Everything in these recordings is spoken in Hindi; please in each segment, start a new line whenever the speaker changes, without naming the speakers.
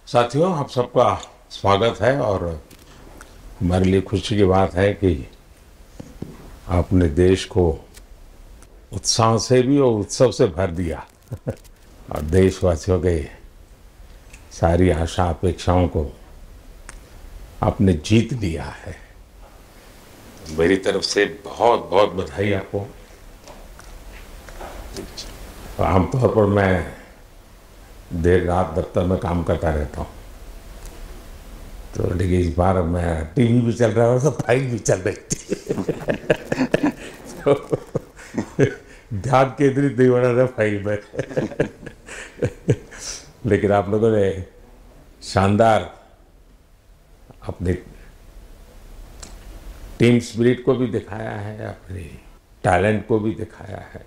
साथियों, आप सबका स्वागत है और हमारे लिए खुशी की बात है कि आपने देश को उत्साह से भी और उत्सव से भर दिया और देशवासियों के सारी आशा अपेक्षाओं को आपने जीत लिया है। मेरी तरफ से बहुत बहुत बधाई आपको। आमतौर पर मैं देर रात दफ्तर में काम करता रहता हूँ, तो लेकिन इस बार मैं टीवी भी चल रहा है तो फाइल भी चल रही थी तो ध्यान केंद्रित नहीं हो रहा था फाइल में लेकिन आप लोगों ने शानदार अपनी टीम स्पिरिट को भी दिखाया है, अपने टैलेंट को भी दिखाया है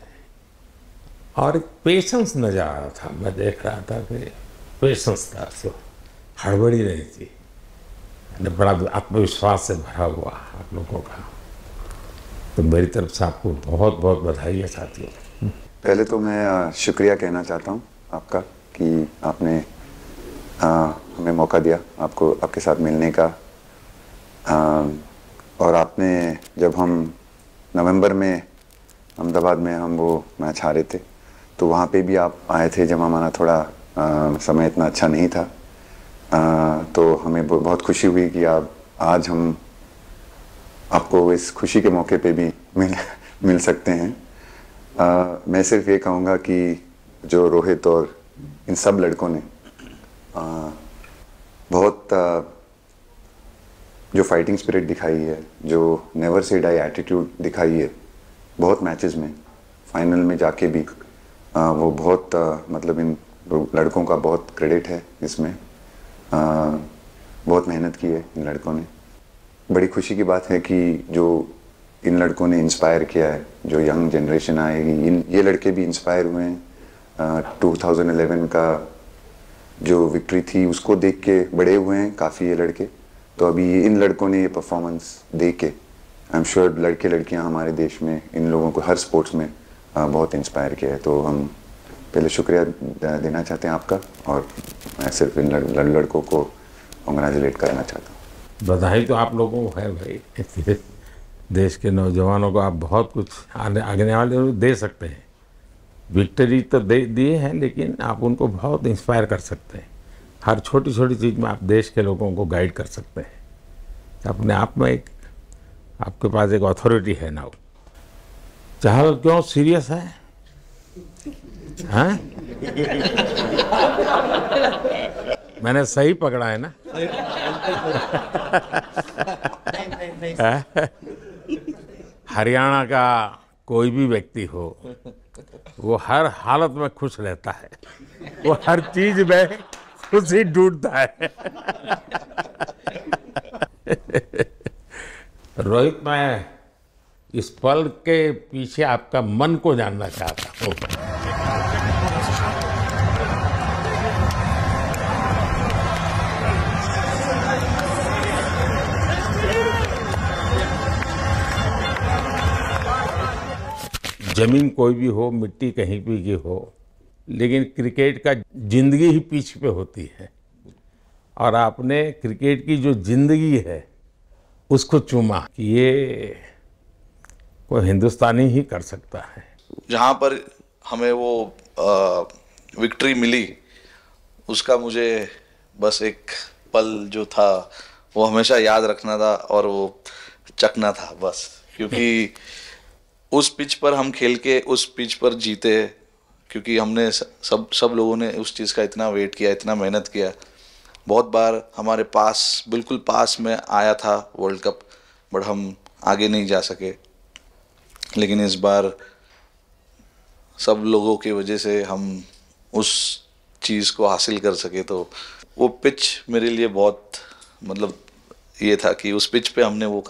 और एक पेशेंस नजर आ रहा था। मैं देख रहा था कि पेशेंस था, तो हड़बड़ी नहीं थी, बड़ा आत्मविश्वास से भरा हुआ आप लोगों का। तो मेरी तरफ से आपको बहुत बहुत बधाई है साथियों।
पहले तो मैं शुक्रिया कहना चाहता हूँ आपका कि आपने हमें मौका दिया आपको आपके साथ मिलने का। और आपने जब हम नवंबर में अहमदाबाद में हम वो मैच हारे थे, तो वहाँ पे भी आप आए थे जब हमारा थोड़ा समय इतना अच्छा नहीं था। तो हमें बहुत खुशी हुई कि आप आज हम आपको इस खुशी के मौके पे भी मिल सकते हैं। मैं सिर्फ ये कहूँगा कि जो रोहित और इन सब लड़कों ने बहुत जो फाइटिंग स्पिरिट दिखाई है, जो नेवर से डाई एटीट्यूड दिखाई है बहुत मैचेस में, फाइनल में जाके भी वो बहुत मतलब इन लड़कों का बहुत क्रेडिट है इसमें। बहुत मेहनत की है इन लड़कों ने। बड़ी खुशी की बात है कि जो इन लड़कों ने इंस्पायर किया है, जो यंग जनरेशन आएगी, ये लड़के भी इंस्पायर हुए हैं। 2011 का जो विक्ट्री थी उसको देख के बड़े हुए हैं काफ़ी ये लड़के। तो अभी इन लड़कों ने ये परफॉर्मेंस दे के आई एम श्योर लड़के लड़कियां हमारे देश में इन लोगों को हर स्पोर्ट्स में बहुत इंस्पायर किया है। तो हम पहले शुक्रिया देना चाहते हैं आपका, और मैं सिर्फ इन लड़कों को कॉन्ग्रेचुलेट करना चाहता हूँ।
बधाई तो आप लोगों को है भाई देश के नौजवानों को आप बहुत कुछ आगे वाले दे सकते हैं। विक्ट्री तो दे दिए हैं, लेकिन आप उनको बहुत इंस्पायर कर सकते हैं। हर छोटी छोटी चीज़ में आप देश के लोगों को गाइड कर सकते हैं। अपने आप में एक आपके पास एक अथॉरिटी है ना। चहल क्यों सीरियस है? हाँ? मैंने सही पकड़ा है ना? हरियाणा का कोई भी व्यक्ति हो, वो हर हालत में खुश रहता है, वो हर चीज में खुशी ढूंढता है। रोहित, मैं इस पल के पीछे आपका मन को जानना चाहता हूँ। जमीन कोई भी हो, मिट्टी कहीं भी की हो, लेकिन क्रिकेट का जिंदगी ही पिच पे होती है और आपने क्रिकेट की जो जिंदगी है उसको चुमा कि ये कोई हिंदुस्तानी ही कर सकता है।
जहाँ पर हमें वो विक्ट्री मिली, उसका मुझे बस एक पल जो था वो हमेशा याद रखना था और वो चखना था बस। क्योंकि उस पिच पर हम खेल के उस पिच पर जीते, क्योंकि हमने सब लोगों ने उस चीज़ का इतना वेट किया, इतना मेहनत किया। बहुत बार हमारे पास, बिल्कुल पास में आया था वर्ल्ड कप, बट हम आगे नहीं जा सके। लेकिन इस बार सब लोगों की वजह से हम उस चीज़ को हासिल कर सके। तो वो पिच मेरे लिए बहुत मतलब ये था कि उस पिच पे हमने वो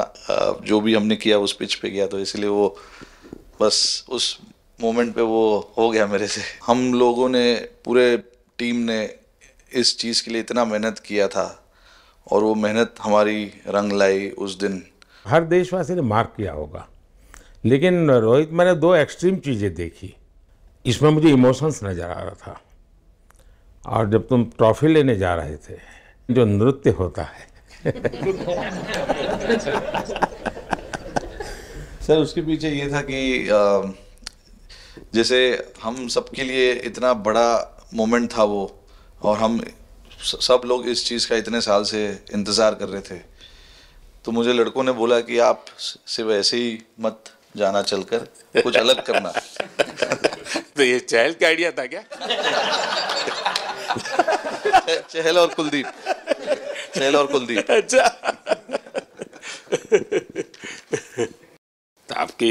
जो भी हमने किया उस पिच पे किया, तो इसलिए वो बस उस मोमेंट पे वो हो गया मेरे से। हम लोगों ने, पूरे टीम ने इस चीज़ के लिए इतना मेहनत किया था और वो मेहनत हमारी रंग लाई उस दिन।
हर देशवासी ने मार्क किया होगा, लेकिन रोहित, मैंने दो एक्सट्रीम चीज़ें देखी। इसमें मुझे इमोशंस नज़र आ रहा था। और जब तुम ट्रॉफी लेने जा रहे थे, जो नृत्य होता है
सर उसके पीछे ये था कि जैसे हम सबके लिए इतना बड़ा मोमेंट था वो, और हम सब लोग इस चीज़ का इतने साल से इंतज़ार कर रहे थे, तो मुझे लड़कों ने बोला कि आप सिर्फ ऐसे ही मत जाना, चलकर कुछ अलग करना।
तो ये चहल का आइडिया था क्या?
चहल और कुलदीप, चहल और कुलदीप।
अच्छा। तो आपकी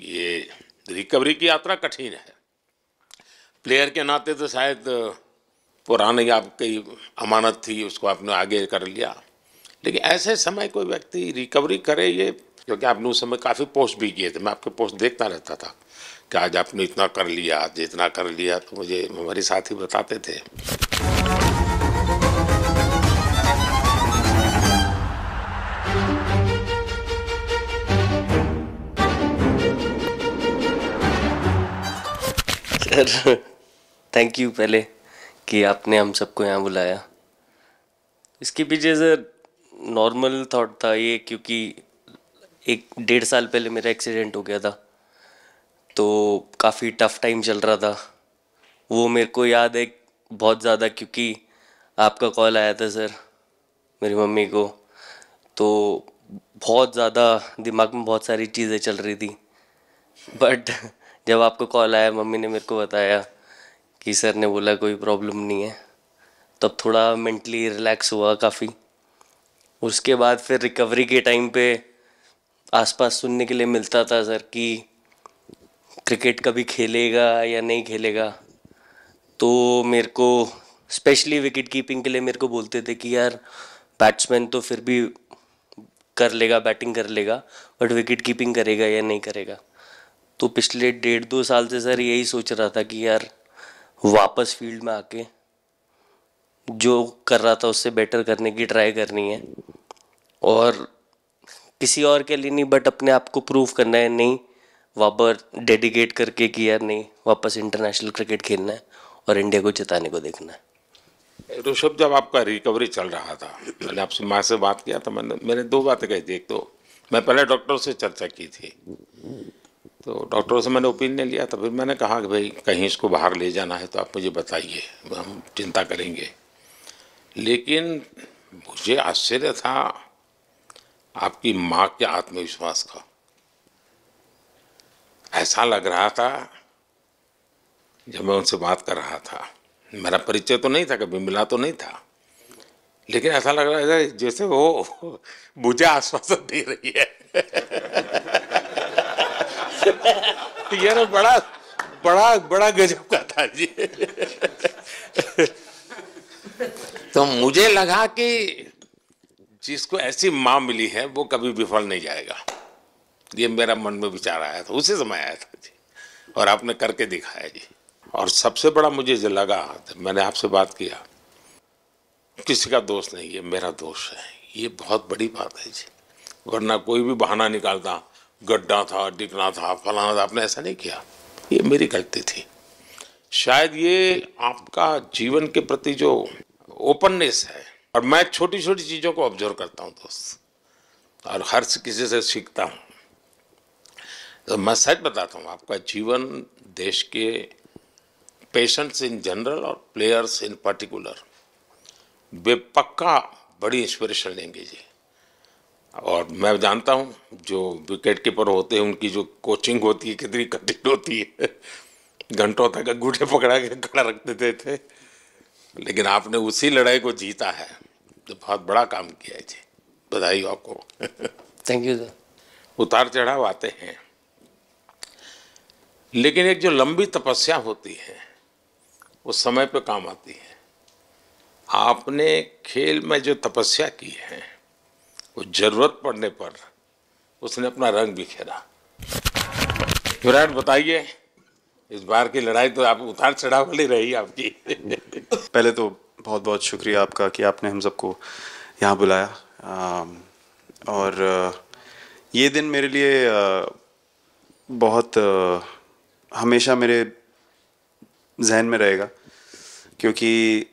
ये रिकवरी की यात्रा कठिन है। प्लेयर के नाते तो शायद पुरानी आपकी अमानत थी, उसको आपने आगे कर लिया, लेकिन ऐसे समय कोई व्यक्ति रिकवरी करे, ये क्योंकि आपने उस समय काफ़ी पोस्ट भी किए थे, मैं आपके पोस्ट देखता रहता था कि आज आपने इतना कर लिया, आज इतना कर लिया, तो मुझे हमारे साथी बताते थे।
सर थैंक यू पहले कि आपने हम सबको यहाँ बुलाया। इसके पीछे सर नॉर्मल थॉट था ये, क्योंकि 1-1.5 साल पहले मेरा एक्सीडेंट हो गया था, तो काफ़ी टफ टाइम चल रहा था। वो मेरे को याद है बहुत ज़्यादा, क्योंकि आपका कॉल आया था सर मेरी मम्मी को, तो बहुत ज़्यादा दिमाग में बहुत सारी चीज़ें चल रही थी। बट जब आपका कॉल आया, मम्मी ने मेरे को बताया कि सर ने बोला कोई प्रॉब्लम नहीं है, तब थोड़ा मेंटली रिलैक्स हुआ काफ़ी। उसके बाद फिर रिकवरी के टाइम पे आसपास सुनने के लिए मिलता था सर कि क्रिकेट कभी खेलेगा या नहीं खेलेगा, तो मेरे को स्पेशली विकेट कीपिंग के लिए मेरे को बोलते थे कि यार बैट्समैन तो फिर भी कर लेगा, बैटिंग कर लेगा, बट विकेट कीपिंग करेगा या नहीं करेगा। तो पिछले 1.5-2 साल से सर यही सोच रहा था कि यार वापस फील्ड में आके जो कर रहा था उससे बेटर करने की ट्राई करनी है, और किसी और के लिए नहीं बट अपने आप को प्रूव करना है, नहीं वापस डेडिकेट करके कि यार नहीं वापस इंटरनेशनल क्रिकेट खेलना है और इंडिया को जिताने को देखना है।
ऋषभ, जब आपका रिकवरी चल रहा था, मैंने आपसे माँ से बात किया था, मैंने 2 बातें कही थी। एक तो मैं पहले डॉक्टर से चर्चा की थी, तो डॉक्टरों से मैंने ओपिनियन लिया था, फिर मैंने कहा कि भाई कहीं इसको बाहर ले जाना है तो आप मुझे बताइए, हम चिंता करेंगे। लेकिन मुझे आश्चर्य था आपकी माँ के आत्मविश्वास का। ऐसा लग रहा था जब मैं उनसे बात कर रहा था, मेरा परिचय तो नहीं था, कभी मिला तो नहीं था, लेकिन ऐसा लग रहा है जैसे वो मुझे आश्वासन दे रही है। यार बड़ा बड़ा बड़ा गजब का था जी। तो मुझे लगा कि जिसको ऐसी माँ मिली है वो कभी विफल नहीं जाएगा, ये मेरा मन में विचार आया था, उसी समय आया था जी, और आपने करके दिखाया जी। और सबसे बड़ा मुझे जो लगा, मैंने आपसे बात किया, किसी का दोष नहीं, ये मेरा दोष है, ये बहुत बड़ी बात है जी। वरना कोई भी बहाना निकालता, गड्ढा था, डिगना था, फलाना था, आपने ऐसा नहीं किया, ये मेरी गलती थी। शायद ये आपका जीवन के प्रति जो ओपननेस है, और मैं छोटी छोटी चीज़ों को ऑब्जर्व करता हूँ दोस्त, और हर किसी से सीखता हूँ। तो मैं सच बताता हूँ, आपका जीवन देश के पेशेंट्स इन जनरल और प्लेयर्स इन पर्टिकुलर वे पक्का बड़ी इंस्पिरेशन लेंगे जी। और मैं जानता हूँ जो विकेट कीपर होते हैं उनकी जो कोचिंग होती है कितनी कठिन होती है, घंटों तक अंगूठे पकड़ा के खड़ा रख देते थे, लेकिन आपने उसी लड़ाई को जीता है, तो बहुत बड़ा काम किया है जी, बधाई हो आपको।
Thank you sir.
उतार चढ़ाव आते हैं, लेकिन एक जो लंबी तपस्या होती है वो समय पे काम आती है। आपने खेल में जो तपस्या की है वो जरूरत पड़ने पर उसने अपना रंग बिखेरा। विराट, बताइए, इस बार की लड़ाई तो आप उतार चढ़ाव वाली रही आपकी।
पहले तो बहुत बहुत शुक्रिया आपका कि आपने हम सबको यहाँ बुलाया, और ये दिन मेरे लिए बहुत हमेशा मेरे जहन में रहेगा, क्योंकि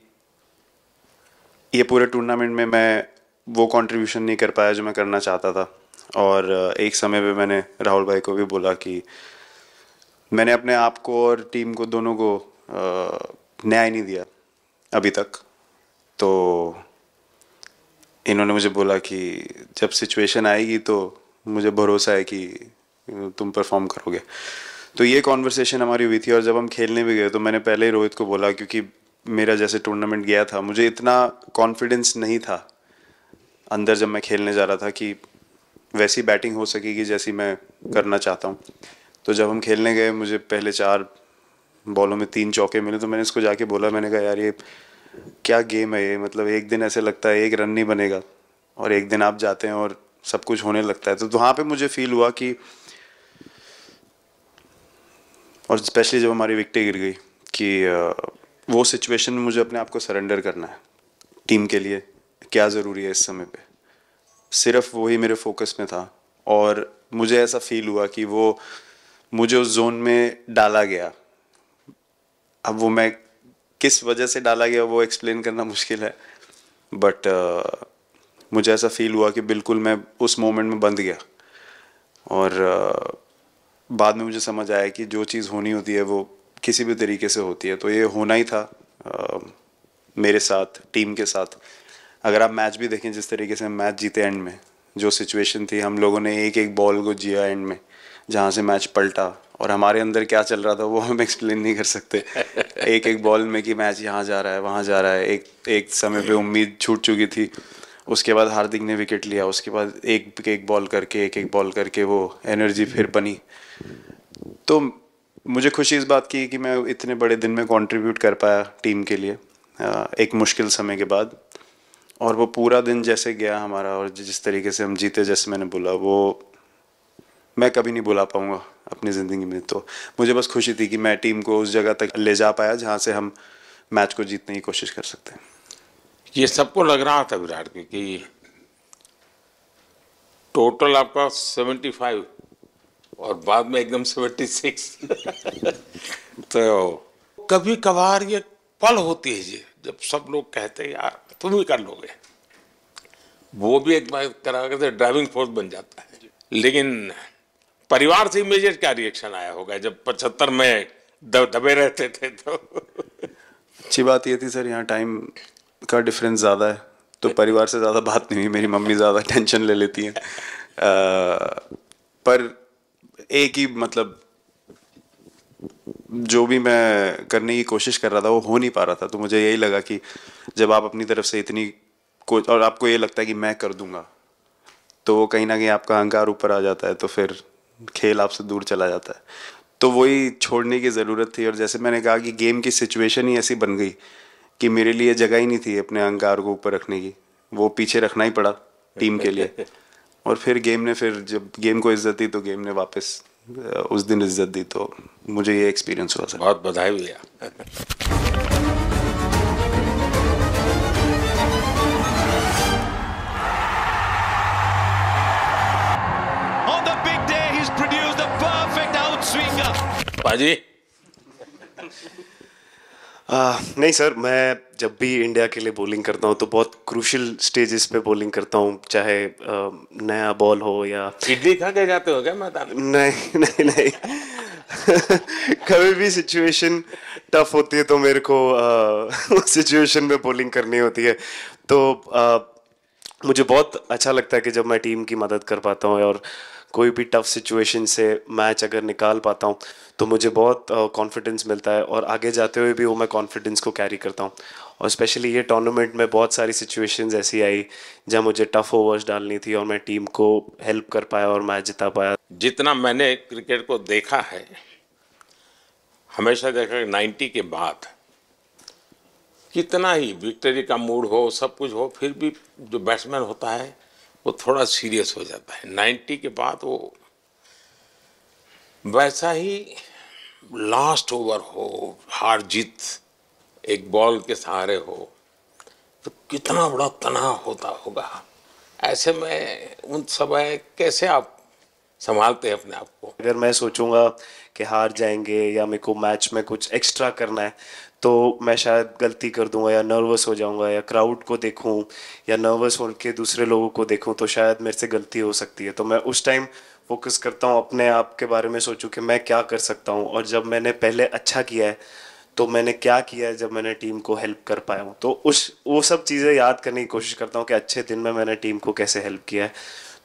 ये पूरे टूर्नामेंट में मैं वो कंट्रीब्यूशन नहीं कर पाया जो मैं करना चाहता था। और एक समय पे मैंने राहुल भाई को भी बोला कि मैंने अपने आप को और टीम को दोनों को न्याय नहीं दिया अभी तक। तो इन्होंने मुझे बोला कि जब सिचुएशन आएगी तो मुझे भरोसा है कि तुम परफॉर्म करोगे। तो ये कॉन्वर्सेशन हमारी हुई थी। और जब हम खेलने भी गए तो मैंने पहले ही रोहित को बोला, क्योंकि मेरा जैसे टूर्नामेंट गया था मुझे इतना कॉन्फिडेंस नहीं था अंदर जब मैं खेलने जा रहा था कि वैसी बैटिंग हो सकेगी जैसी मैं करना चाहता हूँ। तो जब हम खेलने गए मुझे पहले 4 बॉलों में 3 चौके मिले। तो मैंने इसको जाके बोला, मैंने कहा यार ये क्या गेम है ये, मतलब एक दिन ऐसे लगता है 1 रन नहीं बनेगा और एक दिन आप जाते हैं और सब कुछ होने लगता है। तो वहाँ पे मुझे फील हुआ कि, और स्पेशली जब हमारी विकेटें गिर गई, कि वो सिचुएशन में मुझे अपने आप को सरेंडर करना है। टीम के लिए क्या ज़रूरी है इस समय पे, सिर्फ वही मेरे फोकस में था। और मुझे ऐसा फील हुआ कि वो मुझे उस जोन में डाला गया। अब वो मैं किस वजह से डाला गया वो एक्सप्लेन करना मुश्किल है, बट मुझे ऐसा फील हुआ कि बिल्कुल मैं उस मोमेंट में बंध गया। और बाद में मुझे समझ आया कि जो चीज़ होनी होती है वो किसी भी तरीके से होती है। तो ये होना ही था मेरे साथ, टीम के साथ। अगर आप मैच भी देखें जिस तरीके से हम मैच जीते एंड में, जो सिचुएशन थी, हम लोगों ने एक एक बॉल को जिया एंड में, जहाँ से मैच पलटा। और हमारे अंदर क्या चल रहा था वो हम एक्सप्लेन नहीं कर सकते। एक एक बॉल में कि मैच यहाँ जा रहा है वहाँ जा रहा है। एक समय पे उम्मीद छूट चुकी थी। उसके बाद हार्दिक ने विकेट लिया, उसके बाद एक एक बॉल करके वो एनर्जी फिर बनी। तो मुझे खुशी इस बात की कि मैं इतने बड़े दिन में कंट्रीब्यूट कर पाया टीम के लिए एक मुश्किल समय के बाद। और वो पूरा दिन जैसे गया हमारा और जिस तरीके से हम जीते, जैसे मैंने बोला, वो मैं कभी नहीं भुला पाऊंगा अपनी ज़िंदगी में। तो मुझे बस खुशी थी कि मैं टीम को उस जगह तक ले जा पाया जहाँ से हम मैच को जीतने की कोशिश कर सकते हैं।
ये सबको लग रहा था विराट की कि टोटल आपका 75 और बाद में एकदम 76। तो कभी कभार ये पल होती है जी जब सब लोग कहते हैं यार तुम ही कर लोगे, वो भी एक बार करा करके ड्राइविंग फोर्स बन जाता है। लेकिन परिवार से इमीडिएट क्या रिएक्शन आया होगा जब 75 में दबे रहते थे? तो
अच्छी बात ये थी सर, यहाँ टाइम का डिफरेंस ज़्यादा है तो परिवार से ज़्यादा बात नहीं हुई। मेरी मम्मी ज़्यादा टेंशन ले लेती हैं। पर एक ही मतलब जो भी मैं करने की कोशिश कर रहा था वो हो नहीं पा रहा था। तो मुझे यही लगा कि जब आप अपनी तरफ से इतनी और आपको ये लगता है कि मैं कर दूंगा, तो वो कहीं ना कहीं आपका अहंकार ऊपर आ जाता है, तो फिर खेल आपसे दूर चला जाता है। तो वही छोड़ने की ज़रूरत थी। और जैसे मैंने कहा कि गेम की सिचुएशन ही ऐसी बन गई कि मेरे लिए जगह ही नहीं थी अपने अहंकार को ऊपर रखने की, वो पीछे रखना ही पड़ा टीम के लिए। और फिर गेम ने, फिर जब गेम को इज्जत दी तो गेम ने वापस उस दिन इज्जत दी। तो मुझे ये एक्सपीरियंस हुआ सर।
बहुत बधाई भैया।
On the big day, he's produced the perfect outswinger.
पाजी
नहीं सर, मैं जब भी इंडिया के लिए बॉलिंग करता हूँ तो बहुत क्रूशियल स्टेजेस पे बॉलिंग करता हूँ, चाहे नया बॉल हो या
इडली खा के जाते हो क्या मैदान में?
नहीं नहीं नहीं। कभी भी सिचुएशन टफ होती है तो मेरे को उस सिचुएशन में बॉलिंग करनी होती है। तो मुझे बहुत अच्छा लगता है कि जब मैं टीम की मदद कर पाता हूँ और कोई भी टफ सिचुएशन से मैच अगर निकाल पाता हूँ तो मुझे बहुत कॉन्फिडेंस मिलता है और आगे जाते हुए भी वो मैं कॉन्फिडेंस को कैरी करता हूँ। और स्पेशली ये टूर्नामेंट में बहुत सारी सिचुएशंस ऐसी आई जहाँ मुझे टफ ओवर्स डालनी थी और मैं टीम को हेल्प कर पाया और मैच जिता पाया।
जितना मैंने क्रिकेट को देखा है, हमेशा देखा 90 के बाद कितना ही विक्ट्री का मूड हो, सब कुछ हो, फिर भी जो बैट्समैन होता है वो थोड़ा सीरियस हो जाता है। 90 के बाद वो वैसा ही लास्ट ओवर हो, हार जीत एक बॉल के सहारे हो, तो कितना बड़ा तनाव होता होगा। ऐसे में उन समय कैसे आप संभालते हैं अपने आप को।
अगर मैं सोचूंगा कि हार जाएंगे या मेरे को मैच में कुछ एक्स्ट्रा करना है तो मैं शायद गलती कर दूंगा या नर्वस हो जाऊंगा या क्राउड को देखूं या नर्वस होकर दूसरे लोगों को देखूं तो शायद मेरे से गलती हो सकती है। तो मैं उस टाइम फोकस करता हूं, अपने आप के बारे में सोचूं कि मैं क्या कर सकता हूं, और जब मैंने पहले अच्छा किया है तो मैंने क्या किया है जब मैंने टीम को हेल्प कर पाया हूँ। तो वो सब चीज़ें याद करने की कोशिश करता हूँ कि अच्छे दिन में मैंने टीम को कैसे हेल्प किया है,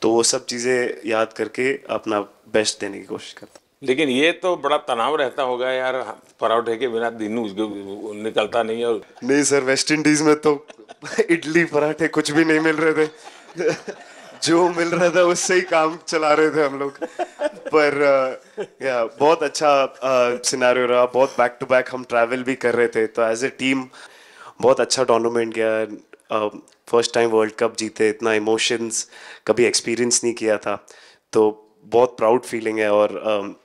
तो वो सब चीज़ें याद करके अपना बेस्ट देने की कोशिश करता हूँ।
लेकिन ये तो बड़ा तनाव रहता होगा यार, पराठे के बिना दिन निकलता नहीं। और
नहीं सर, वेस्ट इंडीज में तो इडली पराठे कुछ भी नहीं मिल रहे थे जो मिल रहा था उससे ही काम चला रहे थे हम लोग। पर या बहुत अच्छा सिनेरियो रहा, बहुत बैक टू बैक हम ट्रैवल भी कर रहे थे, तो एज ए टीम बहुत अच्छा टूर्नामेंट गया। फर्स्ट टाइम वर्ल्ड कप जीते, इतना इमोशंस कभी एक्सपीरियंस नहीं किया था, तो बहुत प्राउड फीलिंग है, और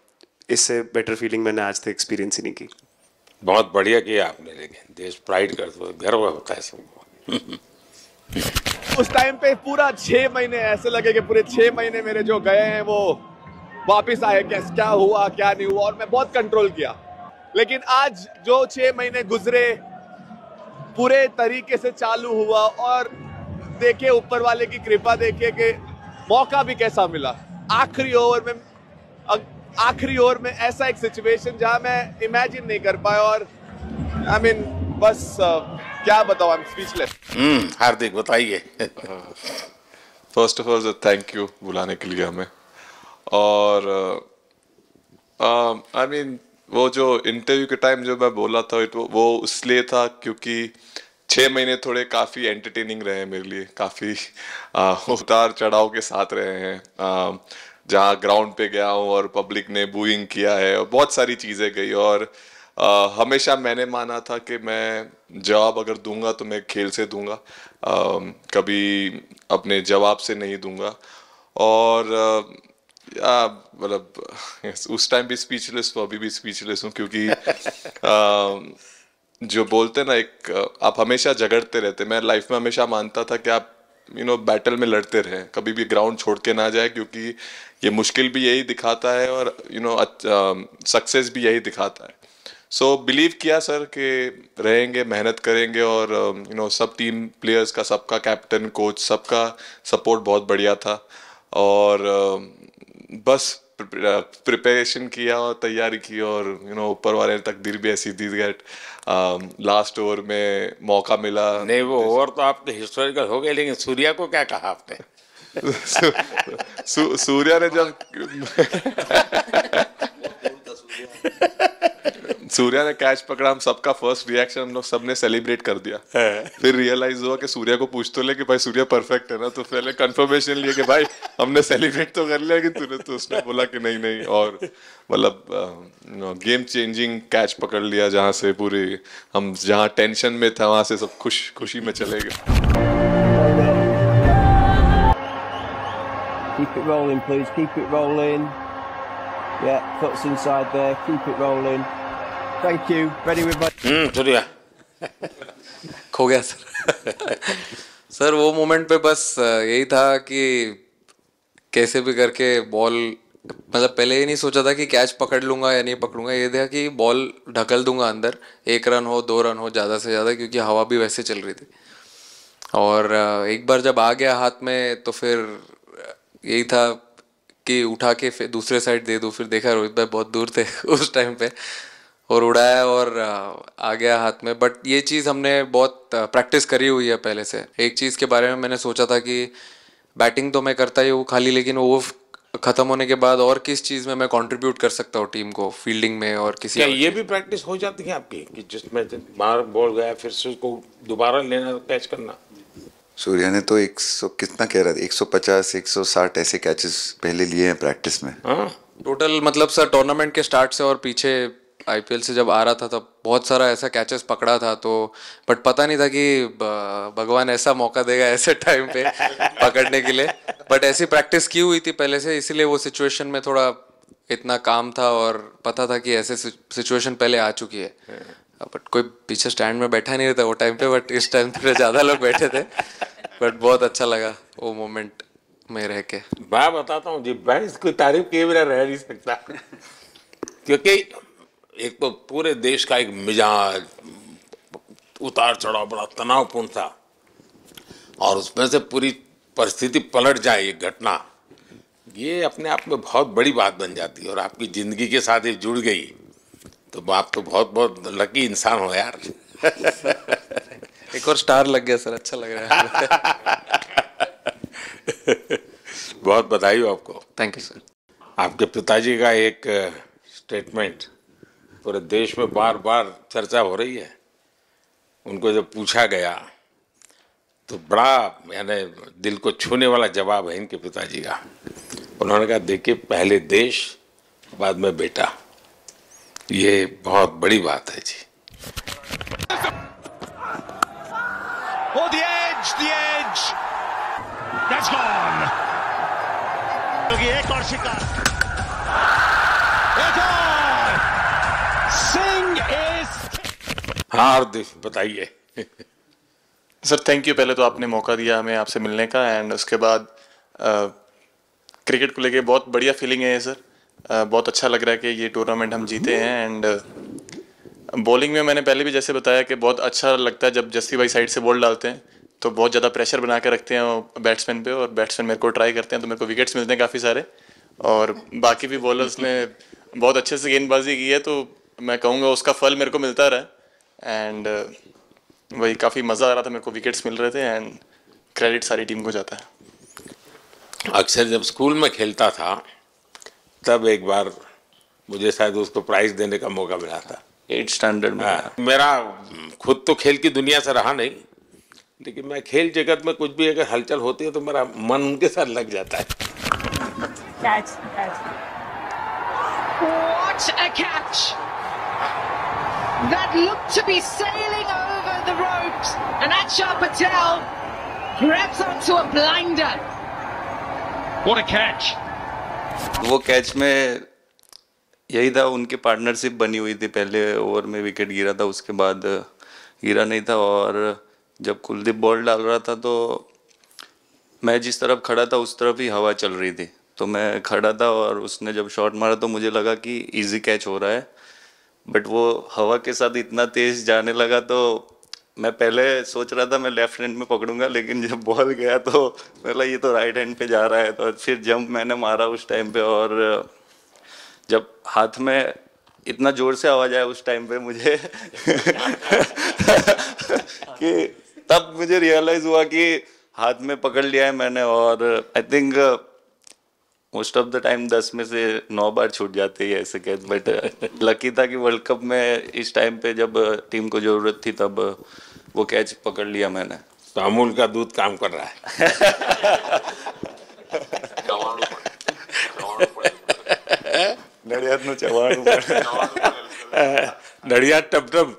इससे बेटर फीलिंग मैंने आज तक एक्सपीरियंस ही नहीं की।
बहुत बढ़िया किया आपने, लेकिन देश प्राइड करते हो, गर्व होता है सबको।
उस टाइम पे पूरा 6 महीने ऐसे लगे कि पूरे 6 महीने मेरे जो गए हैं वो वापस आए, क्या हुआ क्या नहीं हुआ, और मैं बहुत कंट्रोल किया। लेकिन आज जो 6 महीने गुजरे पूरे तरीके से चालू हुआ, और देखे ऊपर वाले की कृपा, देखे कि मौका भी कैसा मिला। आखिरी ओवर में ऐसा एक सिचुएशन जहां मैं इमेजिन नहीं कर पाया, और आई मीन बस क्या बताऊं, आई एम स्पीचलेस।
हार्दिक बताइए।
First of all thank you बुलाने के लिए हमें, और आई मीन वो जो इंटरव्यू के टाइम जो मैं बोला था वो इसलिए था क्योंकि 6 महीने थोड़े काफ़ी एंटरटेनिंग रहे हैं मेरे लिए, काफ़ी उतार चढ़ाव के साथ रहे हैं। जहाँ ग्राउंड पे गया हूँ और पब्लिक ने बूइंग किया है और बहुत सारी चीज़ें गई, और हमेशा मैंने माना था कि मैं जवाब अगर दूंगा तो मैं खेल से दूंगा, कभी अपने जवाब से नहीं दूंगा। और मतलब उस टाइम भी स्पीचलेस हूँ, अभी भी स्पीचलेस हूँ, क्योंकि जो बोलते ना, आप हमेशा झगड़ते रहते। मैं लाइफ में हमेशा मानता था कि आप बैटल में लड़ते रहें, कभी भी ग्राउंड छोड़ के ना जाए, क्योंकि ये मुश्किल भी यही दिखाता है और सक्सेस भी यही दिखाता है। सो बिलीव किया सर कि रहेंगे, मेहनत करेंगे, और सब टीम प्लेयर्स का, सबका कैप्टन कोच सबका सपोर्ट बहुत बढ़िया था, और बस प्रिपरेशन किया और तैयारी की, और ऊपर वाले ने तकदीर भी ऐसी दी दैट लास्ट ओवर में मौका मिला।
नहीं, वो ओवर तो आपके हिस्टोरिकल हो गए, लेकिन सूर्या को क्या कहा आपने?
सूर्या ने जब सूर्या ने कैच पकड़ा, हम सबका फर्स्ट रिएक्शन हम लोग सबने सेलिब्रेट कर दिया। फिर रियलाइज हुआ कि सूर्या को पूछ तो ले कि भाई सूर्या परफेक्ट है ना, तो पहले कंफर्मेशन लिए कि भाई हमने सेलिब्रेट तो कर लिया, लेकिन तूने तो उसने बोला कि नहीं, और मतलब गेम चेंजिंग कैच पकड़ लिया, जहाँ से पूरी हम जहाँ टेंशन में था वहां से सब खुशी में चले गए।
Keep it rolling, please. Keep it rolling. Yeah, foot's inside there. Keep it rolling. Thank you. Ready with my...
Surya
खो गया सर। सर वो मोमेंट पे बस यही था कि कैसे भी करके बॉल, मतलब पहले ये नहीं सोचा था कि कैच पकड़ लूंगा या नहीं पकड़ूंगा, ये था कि बॉल ढकल दूंगा अंदर, 1 रन हो 2 रन हो ज़्यादा से ज़्यादा, क्योंकि हवा भी वैसे चल रही थी। और एक बार जब आ गया हाथ में तो फिर यही था कि उठा के फिर दूसरे साइड दे दूँ। फिर देखा रोहित भाई बहुत दूर थे उस टाइम पे, और उड़ाया और आ गया हाथ में। बट ये चीज़ हमने बहुत प्रैक्टिस करी हुई है पहले से। एक चीज़ के बारे में मैंने सोचा था कि बैटिंग तो मैं करता ही हूँ खाली, लेकिन वो ख़त्म होने के बाद और किस चीज़ में मैं कंट्रीब्यूट कर सकता हूँ टीम को, फील्डिंग में और किसी।
क्या ये भी प्रैक्टिस हो जाती है आपकी कि जिसमें बाहर बॉल गया फिर से उसको दोबारा लेना, कैच करना?
सूर्या ने तो 100 कितना कह रहा था, 150 160 ऐसे कैचेस पहले लिए हैं प्रैक्टिस में।
टोटल मतलब सर टूर्नामेंट के स्टार्ट से और पीछे आईपीएल से जब आ रहा था तब बहुत सारा ऐसा कैचेस पकड़ा था, तो बट पता नहीं था कि भगवान ऐसा मौका देगा ऐसे टाइम पे पकड़ने के लिए। बट ऐसी प्रैक्टिस की हुई थी पहले से, इसीलिए वो सिचुएशन में थोड़ा इतना काम था और पता था कि ऐसे सिचुएशन पहले आ चुकी है। बट कोई पीछे स्टैंड में बैठा नहीं रहता वो टाइम पे, बट इस टाइम पे ज़्यादा लोग बैठे थे। बट बहुत अच्छा लगा वो मोमेंट। में रह के?
मैं बताता हूँ जी, मैं इसकी तारीफ किए बिना रह नहीं सकता। क्योंकि एक तो पूरे देश का एक मिजाज उतार चढ़ाव बड़ा तनावपूर्ण था, और उसमें से पूरी परिस्थिति पलट जाए, ये घटना, ये अपने आप में बहुत बड़ी बात बन जाती है, और आपकी ज़िंदगी के साथ ये जुड़ गई तो आप तो बहुत बहुत लकी इंसान हो यार।
एक और स्टार लग गया सर, अच्छा लग रहा है।
बहुत बधाई हो आपको।
Thank you sir.
आपके पिताजी का एक स्टेटमेंट पूरे देश में बार बार चर्चा हो रही है। उनको जब पूछा गया तो बड़ा यानी दिल को छूने वाला जवाब है इनके पिताजी का। उन्होंने कहा, देखिए पहले देश बाद में बेटा, ये बहुत बड़ी बात है जी।
Oh, the edge, the edge. That's gone. एक और शिकार. एक और. Singh is.
हाँ हार्दिक बताइए।
सर थैंक यू, पहले तो आपने मौका दिया हमें आपसे मिलने का, एंड उसके बाद क्रिकेट को लेके बहुत बढ़िया फीलिंग है सर। बहुत अच्छा लग रहा है कि ये टूर्नामेंट हम जीते हैं। एंड बॉलिंग में मैंने पहले भी जैसे बताया कि बहुत अच्छा लगता है जब जस्सी भाई साइड से बॉल डालते हैं, तो बहुत ज़्यादा प्रेशर बना के रखते हैं बैट्समैन पे, और बैट्समैन मेरे को ट्राई करते हैं तो मेरे को विकेट्स मिलते हैं काफ़ी सारे, और बाकी भी बॉलर्स ने बहुत अच्छे से गेंदबाजी की है, तो मैं कहूँगा उसका फल मेरे को मिलता रहा। एंड वही काफ़ी मज़ा आ रहा था, मेरे को विकेट्स मिल रहे थे, एंड क्रेडिट सारी टीम को जाता है।
अक्सर जब स्कूल में खेलता था तब एक बार मुझे शायद उसको प्राइज देने का मौका मिला था
8th स्टैंडर्ड में।
मेरा खुद तो खेल की दुनिया से रहा नहीं, लेकिन मैं खेल जगत में कुछ भी अगर हलचल होती है तो मेरा मन उनके साथ लग जाता है।
Catch. What a catch! That looked to be sailing over the ropes, and Achal Patel grabs onto a blinder.
What a catch.
वो कैच में यही था, उनकी पार्टनरशिप बनी हुई थी, पहले ओवर में विकेट गिरा था, उसके बाद गिरा नहीं था, और जब कुलदीप बॉल डाल रहा था तो मैं जिस तरफ खड़ा था उस तरफ ही हवा चल रही थी, तो मैं खड़ा था और उसने जब शॉट मारा तो मुझे लगा कि इजी कैच हो रहा है, बट वो हवा के साथ इतना तेज जाने लगा तो मैं पहले सोच रहा था मैं लेफ्ट हैंड में पकड़ूंगा, लेकिन जब बॉल गया तो बोला ये तो राइट हैंड पे जा रहा है, तो फिर जंप मैंने मारा उस टाइम पे, और जब हाथ में इतना जोर से आवाज आया उस टाइम पे मुझे कि तब मुझे रियलाइज हुआ कि हाथ में पकड़ लिया है मैंने, और I think most of the time 10 में से 9 बार छूट जाते हैं ऐसे कैच, बट लकी था कि वर्ल्ड कप में इस टाइम पे जब टीम को जरूरत थी तब वो कैच पकड़ लिया मैंने।
तो अमूल का दूध काम कर रहा है।
नड़ियाद नु चवाणु
नड़ियाद टप टप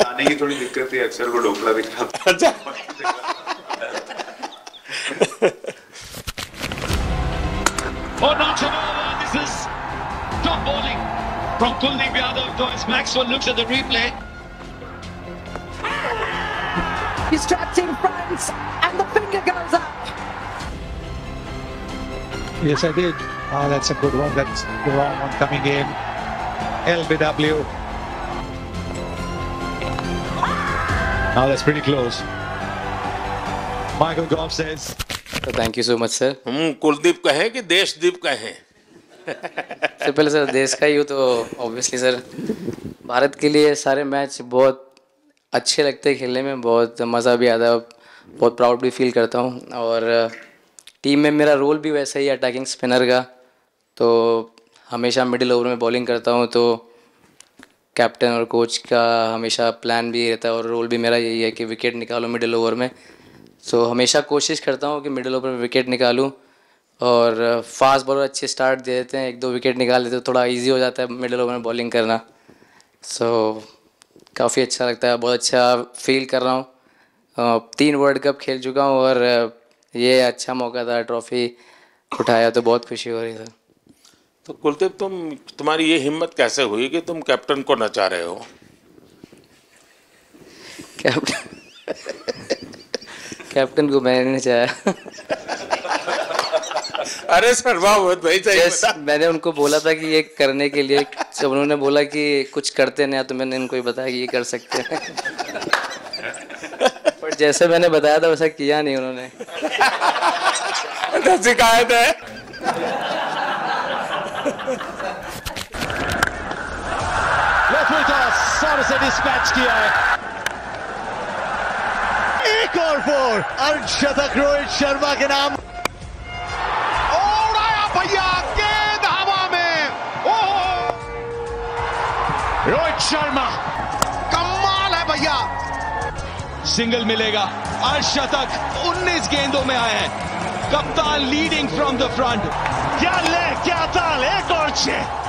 खाने की थोड़ी दिक्कत थी, अक्सर को ढोकला भी खाता।
अच्छा। Oh, not an over. This is top bowling from Kuldeep Yadav. Thomas Maxwell looks at the replay.
He's trapped in front, and the finger goes up.
Yes, I did. Oh, that's a good one. That's the wrong one coming in. LBW. Now that's pretty close. Michael Goff says.
Thank you so much sir.
Kuldeep कहें कि देशदीप कहें?
सबसे पहले सर देश का ही हो तो ऑब्वियसली सर भारत के लिए सारे मैच बहुत अच्छे लगते हैं खेलने में, बहुत मज़ा भी आता है, बहुत प्राउड भी फील करता हूँ, और टीम में मेरा रोल भी वैसा ही है अटैकिंग स्पिनर का, तो हमेशा मिडिल ओवर में बॉलिंग करता हूँ, तो कैप्टन और कोच का हमेशा प्लान भी रहता है और रोल भी मेरा यही है कि विकेट निकालो मिडिल ओवर में। सो हमेशा कोशिश करता हूँ कि मिडिल ओवर में विकेट निकालूँ, और फास्ट बॉलर अच्छे स्टार्ट दे देते हैं, 1-2 विकेट निकाल देते हैं तो थोड़ा इजी हो जाता है मिडिल ओवर में बॉलिंग करना। सो काफ़ी अच्छा लगता है, बहुत अच्छा फील कर रहा हूँ। 3 वर्ल्ड कप खेल चुका हूँ और ये अच्छा मौका था, ट्रॉफी उठाया तो बहुत खुशी हो रही है।
तो कुलदीप तुम्हारी ये हिम्मत कैसे हुई कि तुम कैप्टन को नचा रहे हो?
कैप्टन को मैंने नहीं चाहा।
अरे सर वाह बहुत भाई सही
जस्ट मैंने उनको बोला था कि ये करने के लिए, जब उन्होंने बोला कि कुछ करते नहीं तो मैंने इनको ही बताया कि ये कर सकते हैं। पर जैसे मैंने बताया था वैसा किया नहीं उन्होंने।
शिकायत है।
से डिस्पैच किया है, एक और 4 अर्धशतक रोहित शर्मा के नाम। और आया भैया गेंद हवा में, ओह रोहित शर्मा कमाल है भैया, सिंगल मिलेगा। अर्धशतक 19 गेंदों में आए हैं, कप्तान लीडिंग फ्रॉम द फ्रंट। क्या ले क्या ताल, एक और 6।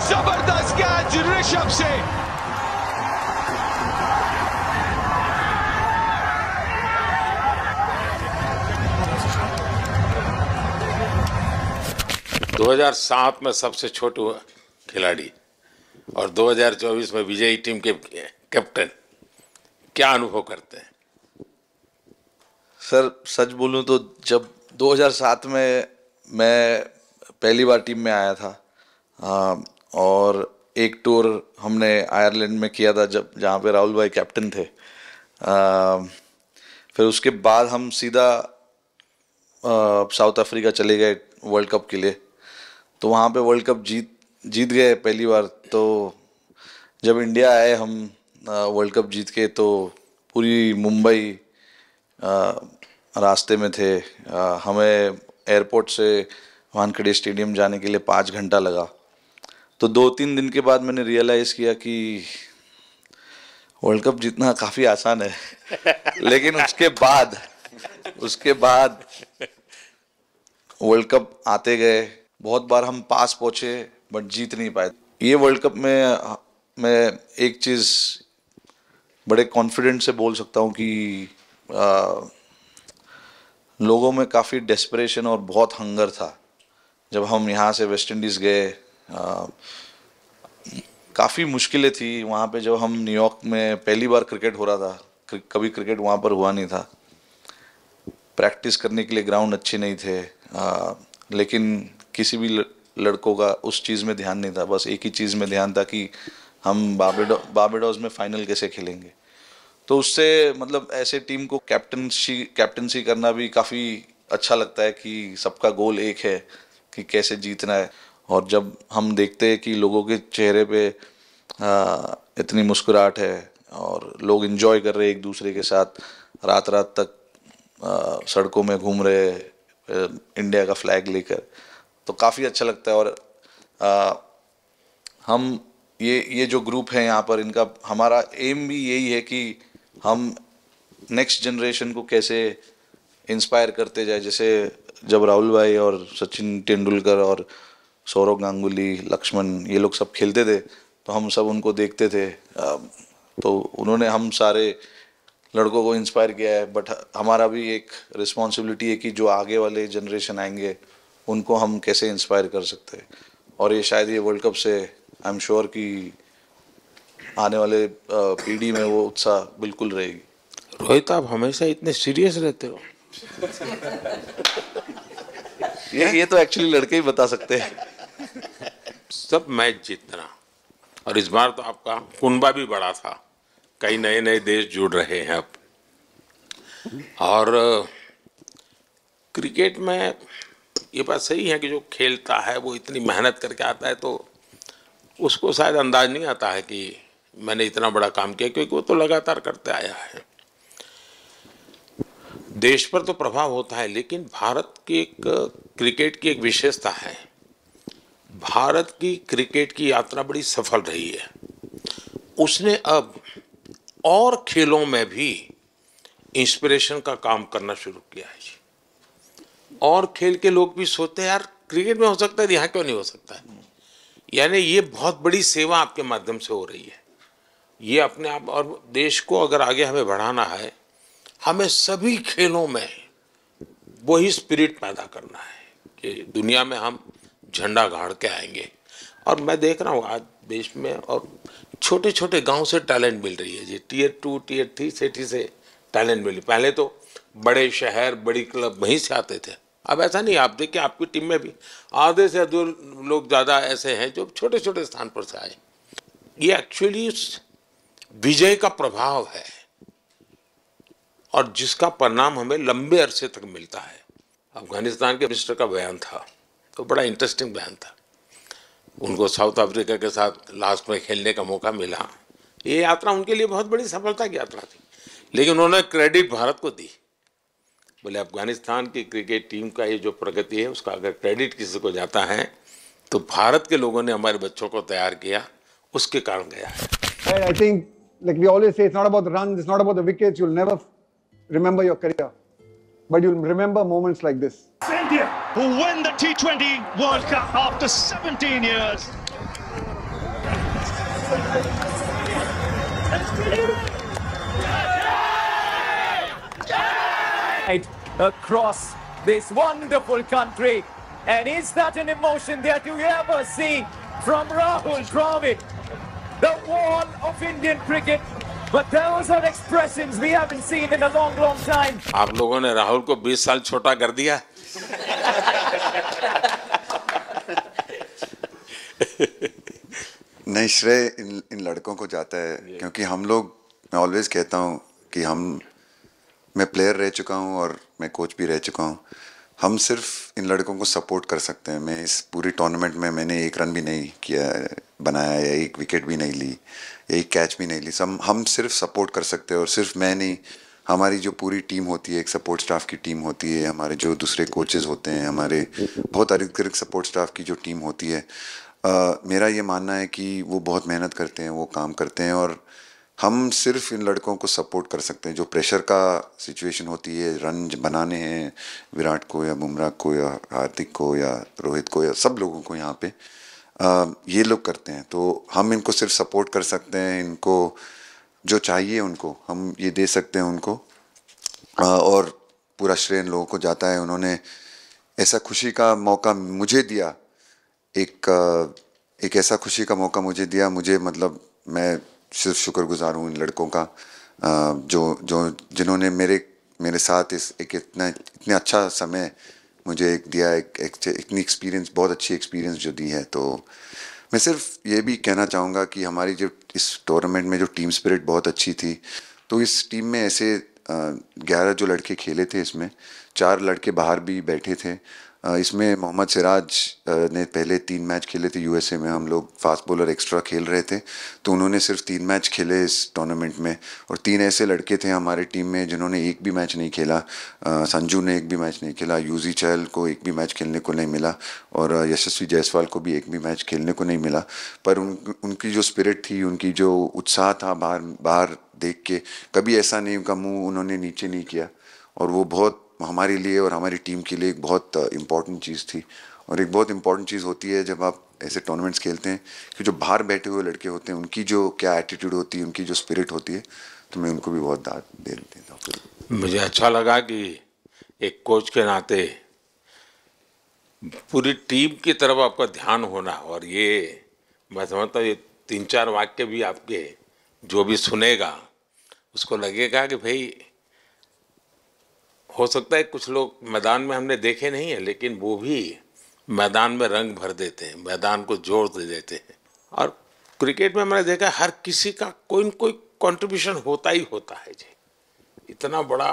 जबरदस्त कैच ऋषभ से।
– 2007 में सबसे छोटे खिलाड़ी और 2024 में विजयी टीम के कैप्टन, क्या अनुभव करते हैं?
सर सच बोलूं तो जब 2007 में मैं पहली बार टीम में आया था, और एक टूर हमने आयरलैंड में किया था जब जहाँ पे राहुल भाई कैप्टन थे। फिर उसके बाद हम सीधा साउथ अफ्रीका चले गए वर्ल्ड कप के लिए, तो वहाँ पे वर्ल्ड कप जीत गए पहली बार। तो जब इंडिया आए हम वर्ल्ड कप जीत के, तो पूरी मुंबई रास्ते में थे। हमें एयरपोर्ट से वानखेड़े स्टेडियम जाने के लिए 5 घंटा लगा। तो 2-3 दिन के बाद मैंने रियलाइज़ किया कि वर्ल्ड कप जीतना काफ़ी आसान है। लेकिन उसके बाद वर्ल्ड कप आते गए, बहुत बार हम पास पहुँचे बट जीत नहीं पाए। ये वर्ल्ड कप में मैं एक चीज़ बड़े कॉन्फिडेंट से बोल सकता हूँ कि लोगों में काफ़ी डेस्परेशन और बहुत हंगर था। जब हम यहाँ से वेस्ट इंडीज़ गए, काफ़ी मुश्किलें थी वहाँ पे। जब हम न्यूयॉर्क में पहली बार क्रिकेट हो रहा था, कभी क्रिकेट वहाँ पर हुआ नहीं था, प्रैक्टिस करने के लिए ग्राउंड अच्छे नहीं थे, लेकिन किसी भी लड़कों का उस चीज़ में ध्यान नहीं था। बस एक ही चीज़ में ध्यान था कि हम बारबाडोस में फाइनल कैसे खेलेंगे। तो उससे मतलब ऐसे टीम को कैप्टनसी करना भी काफ़ी अच्छा लगता है कि सबका गोल एक है कि कैसे जीतना है। और जब हम देखते हैं कि लोगों के चेहरे पे इतनी मुस्कुराहट है और लोग एंजॉय कर रहे हैं एक दूसरे के साथ, रात रात तक सड़कों में घूम रहे इंडिया का फ्लैग लेकर, तो काफ़ी अच्छा लगता है। और हम ये जो ग्रुप है यहाँ पर, इनका हमारा एम भी यही है कि हम नेक्स्ट जनरेशन को कैसे इंस्पायर करते जाए। जैसे जब राहुल भाई और सचिन तेंदुलकर और सौरव गांगुली, लक्ष्मण, ये लोग सब खेलते थे, तो हम सब उनको देखते थे। तो उन्होंने हम सारे लड़कों को इंस्पायर किया है। बट हमारा भी एक रिस्पॉन्सिबिलिटी है कि जो आगे वाले जनरेशन आएंगे उनको हम कैसे इंस्पायर कर सकते हैं। और ये शायद ये वर्ल्ड कप से आई एम श्योर कि आने वाले पीढ़ी में वो उत्साह बिल्कुल रहेगी।
रोहित, आप हमेशा इतने सीरियस रहते हो।
ये तो एक्चुअली लड़के ही बता सकते हैं।
सब मैच जीतना, और इस बार तो आपका कुनबा भी बड़ा था, कई नए नए देश जुड़ रहे हैं अब। और क्रिकेट में ये बात सही है कि जो खेलता है वो इतनी मेहनत करके आता है, तो उसको शायद अंदाज नहीं आता है कि मैंने इतना बड़ा काम किया, क्योंकि वो तो लगातार करते आया है। देश पर तो प्रभाव होता है, लेकिन भारत की एक क्रिकेट की एक विशेषता है, भारत की क्रिकेट की यात्रा बड़ी सफल रही है। उसने अब और खेलों में भी इंस्पिरेशन का काम करना शुरू किया है। और खेल के लोग भी सोचते हैं यार क्रिकेट में हो सकता है, यहाँ क्यों नहीं हो सकता है। यानी ये बहुत बड़ी सेवा आपके माध्यम से हो रही है। ये अपने आप, और देश को अगर आगे हमें बढ़ाना है, हमें सभी खेलों में वही स्पिरिट पैदा करना है कि दुनिया में हम झंडा गाड़ के आएंगे। और मैं देख रहा हूँ आज देश में और छोटे छोटे गांव से टैलेंट मिल रही है जी, टियर 2 टियर 3 सिटी से टैलेंट मिली। पहले तो बड़े शहर बड़ी क्लब वहीं से आते थे, अब ऐसा नहीं। आप देखिए आपकी टीम में भी आधे से अधिक लोग ज़्यादा ऐसे हैं जो छोटे छोटे स्थान पर से आए। ये एक्चुअली विजय का प्रभाव है और जिसका परिणाम हमें लंबे अरसे तक मिलता है। अफगानिस्तान के मिनिस्टर का बयान था तो बड़ा इंटरेस्टिंग बयान था। उनको साउथ अफ्रीका के साथ लास्ट में खेलने का मौका मिला। ये यात्रा उनके लिए बहुत बड़ी सफलता की यात्रा थी, लेकिन उन्होंने क्रेडिट भारत को दी। बोले अफगानिस्तान की क्रिकेट टीम का ये जो प्रगति है उसका अगर क्रेडिट किसी को जाता है तो भारत के लोगों ने हमारे बच्चों को तैयार किया, उसके कारण गया है।
I think, like we always say, it's not about the runs, it's not about the wickets. You'll never remember your career, but you'll remember moments like this.
India, who win the T20 World Cup after 17 years.
Across this wonderful country, and is that an emotion that you ever see from Rahul Dravid, the wall of Indian cricket? But those are expressions we haven't seen in a long, long time.
आप लोगों ने राहुल को 20 साल छोटा कर दिया।
नहीं, श्रेय इन लड़कों को जाता है क्योंकि हम लोग, मैं ऑलवेज कहता हूँ कि मैं प्लेयर रह चुका हूँ और मैं कोच भी रह चुका हूँ। हम सिर्फ इन लड़कों को सपोर्ट कर सकते हैं। मैं इस पूरी टूर्नामेंट में मैंने एक रन भी नहीं किया बनाया या एक विकेट भी नहीं ली या एक कैच भी नहीं ली। हम सिर्फ सपोर्ट कर सकते हैं और सिर्फ मैं नहीं, हमारी जो पूरी टीम होती है, एक सपोर्ट स्टाफ की टीम होती है, हमारे जो दूसरे कोचेज़ होते हैं, हमारे बहुत अधिक सपोर्ट स्टाफ की जो टीम होती है, मेरा ये मानना है कि वो बहुत मेहनत करते हैं, वो काम करते हैं और हम सिर्फ इन लड़कों को सपोर्ट कर सकते हैं। जो प्रेशर का सिचुएशन होती है, रन बनाने हैं विराट को या बुमराह को या हार्दिक को या रोहित को या सब लोगों को यहाँ पे ये लोग करते हैं, तो हम इनको सिर्फ सपोर्ट कर सकते हैं। इनको जो चाहिए उनको हम ये दे सकते हैं उनको, और पूरा श्रेय इन लोगों को जाता है। उन्होंने ऐसा खुशी का मौका मुझे दिया, एक ऐसा खुशी का मौका मुझे दिया। मुझे मतलब मैं सिर्फ शुक्रगुजार हूँ इन लड़कों का जिन्होंने मेरे साथ इतने अच्छा समय मुझे दिया, इतनी एक्सपीरियंस, बहुत अच्छी एक्सपीरियंस जो दी है। तो मैं सिर्फ ये भी कहना चाहूँगा कि हमारी जो इस टूर्नामेंट में जो टीम स्पिरिट बहुत अच्छी थी। तो इस टीम में ऐसे 11 जो लड़के खेले थे, इसमें 4 लड़के बाहर भी बैठे थे। इसमें मोहम्मद सिराज ने पहले 3 मैच खेले थे यूएसए में। हम लोग फास्ट बॉलर एक्स्ट्रा खेल रहे थे तो उन्होंने सिर्फ 3 मैच खेले इस टूर्नामेंट में, और 3 ऐसे लड़के थे हमारे टीम में जिन्होंने एक भी मैच नहीं खेला। संजू ने एक भी मैच नहीं खेला, यूजी चहल को एक भी मैच खेलने को नहीं मिला और यशस्वी जायसवाल को भी एक भी मैच खेलने को नहीं मिला। पर उनकी जो स्पिरिट थी, उनकी जो उत्साह था, बाहर देख के कभी ऐसा नहीं उनका मुँह उन्होंने नीचे नहीं किया, और वो बहुत हमारे लिए और हमारी टीम के लिए एक बहुत इम्पॉर्टेंट चीज़ थी। और एक बहुत इम्पॉर्टेंट चीज़ होती है जब आप ऐसे टूर्नामेंट्स खेलते हैं कि जो बाहर बैठे हुए लड़के होते हैं उनकी जो क्या एटीट्यूड होती है, उनकी जो स्पिरिट होती है, तो मैं उनको भी बहुत दाद दे देता हूँ।
मुझे अच्छा लगा कि एक कोच के नाते पूरी टीम की तरफ आपका ध्यान होना, और ये मैं समझता हूँ ये 3-4 वाक्य भी आपके जो भी सुनेगा उसको लगेगा कि भाई हो सकता है कुछ लोग मैदान में हमने देखे नहीं है, लेकिन वो भी मैदान में रंग भर देते हैं, मैदान को जोड़ दे देते हैं। और क्रिकेट में मैंने देखा हर किसी का कोई न कोई कंट्रीब्यूशन होता ही होता है जी। इतना बड़ा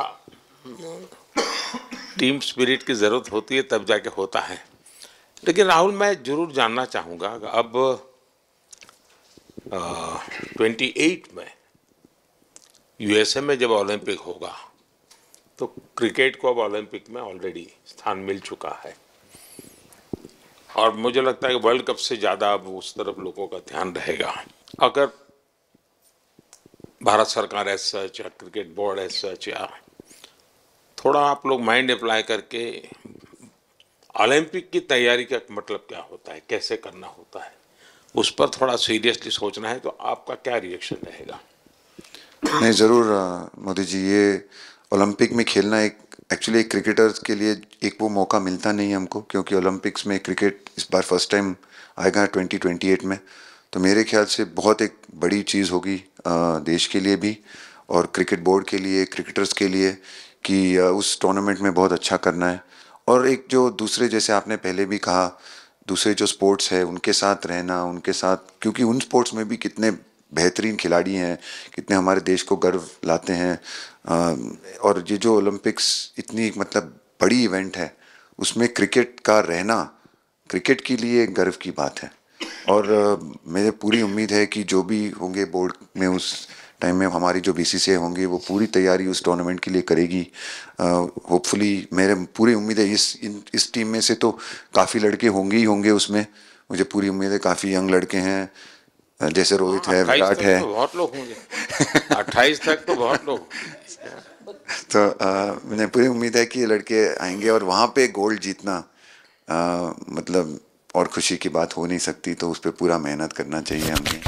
टीम स्पिरिट की ज़रूरत होती है तब जाके होता है। लेकिन राहुल, मैं ज़रूर जानना चाहूँगा, अब 28 में यूएसए में जब ओलंपिक होगा तो क्रिकेट को अब ओलंपिक में ऑलरेडी स्थान मिल चुका है, और मुझे लगता है कि वर्ल्ड कप से ज़्यादा अब उस तरफ लोगों का ध्यान रहेगा। अगर भारत सरकार एज सच या क्रिकेट बोर्ड एज सच या थोड़ा आप लोग माइंड अप्लाई करके ओलंपिक की तैयारी का मतलब क्या होता है, कैसे करना होता है, उस पर थोड़ा सीरियसली सोचना है, तो आपका क्या रिएक्शन रहेगा?
नहीं, ज़रूर मोदी जी, ये ओलंपिक में खेलना एक्चुअली एक क्रिकेटर्स के लिए एक वो मौका मिलता नहीं है हमको, क्योंकि ओलंपिक्स में क्रिकेट इस बार फर्स्ट टाइम आएगा 2028 में। तो मेरे ख्याल से बहुत एक बड़ी चीज़ होगी देश के लिए भी और क्रिकेट बोर्ड के लिए, क्रिकेटर्स के लिए, कि उस टूर्नामेंट में बहुत अच्छा करना है। और एक जो दूसरे, जैसे आपने पहले भी कहा, दूसरे जो स्पोर्ट्स है उनके साथ रहना, उनके साथ, क्योंकि उन स्पोर्ट्स में भी कितने बेहतरीन खिलाड़ी हैं, कितने हमारे देश को गर्व लाते हैं। और ये जो ओलंपिक्स इतनी मतलब बड़ी इवेंट है, उसमें क्रिकेट का रहना क्रिकेट के लिए गर्व की बात है। और मेरे पूरी उम्मीद है कि जो भी होंगे बोर्ड में उस टाइम में, हमारी जो बीसीसीआई होंगे वो पूरी तैयारी उस टूर्नामेंट के लिए करेगी। होपफुली मेरे पूरी उम्मीद है इस टीम में से तो काफ़ी लड़के होंगे ही होंगे उसमें, मुझे पूरी उम्मीद है। काफ़ी यंग लड़के हैं, जैसे रोहित है, विराट है,
तो बहुत लोग होंगे 28 तक तो बहुत लोग।
तो मुझे पूरी उम्मीद है कि ये लड़के आएंगे और वहाँ पे गोल्ड जीतना मतलब और खुशी की बात हो नहीं सकती। तो उस पर पूरा मेहनत करना चाहिए हमें।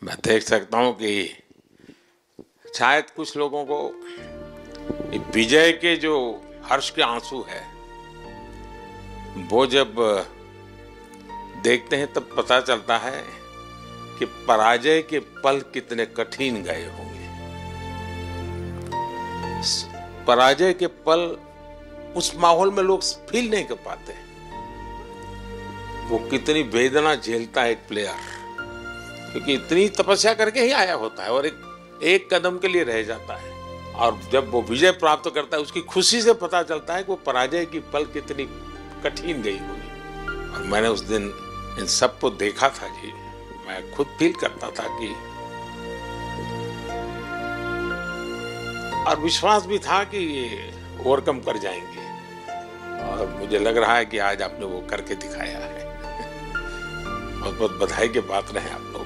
मैं देख सकता हूं कि शायद कुछ लोगों को विजय के जो हर्ष के आंसू है वो जब देखते हैं तब पता चलता है कि पराजय के पल कितने कठिन गए होंगे। पराजय के पल उस माहौल में लोग फील नहीं कर पाते। वो कितनी वेदना झेलता है एक प्लेयर, क्योंकि इतनी तपस्या करके ही आया होता है और एक कदम के लिए रह जाता है। और जब वो विजय प्राप्त करता है उसकी खुशी से पता चलता है कि वो पराजय की पल कितनी कठिन गई होगी। और मैंने उस दिन इन सबको देखा था जी, मैं खुद फील करता था कि, और विश्वास भी था कि ये ओवरकम कर जाएंगे। और मुझे लग रहा है कि आज आपने वो करके दिखाया है। बहुत बहुत बधाई के पात्र हैं आप लोग।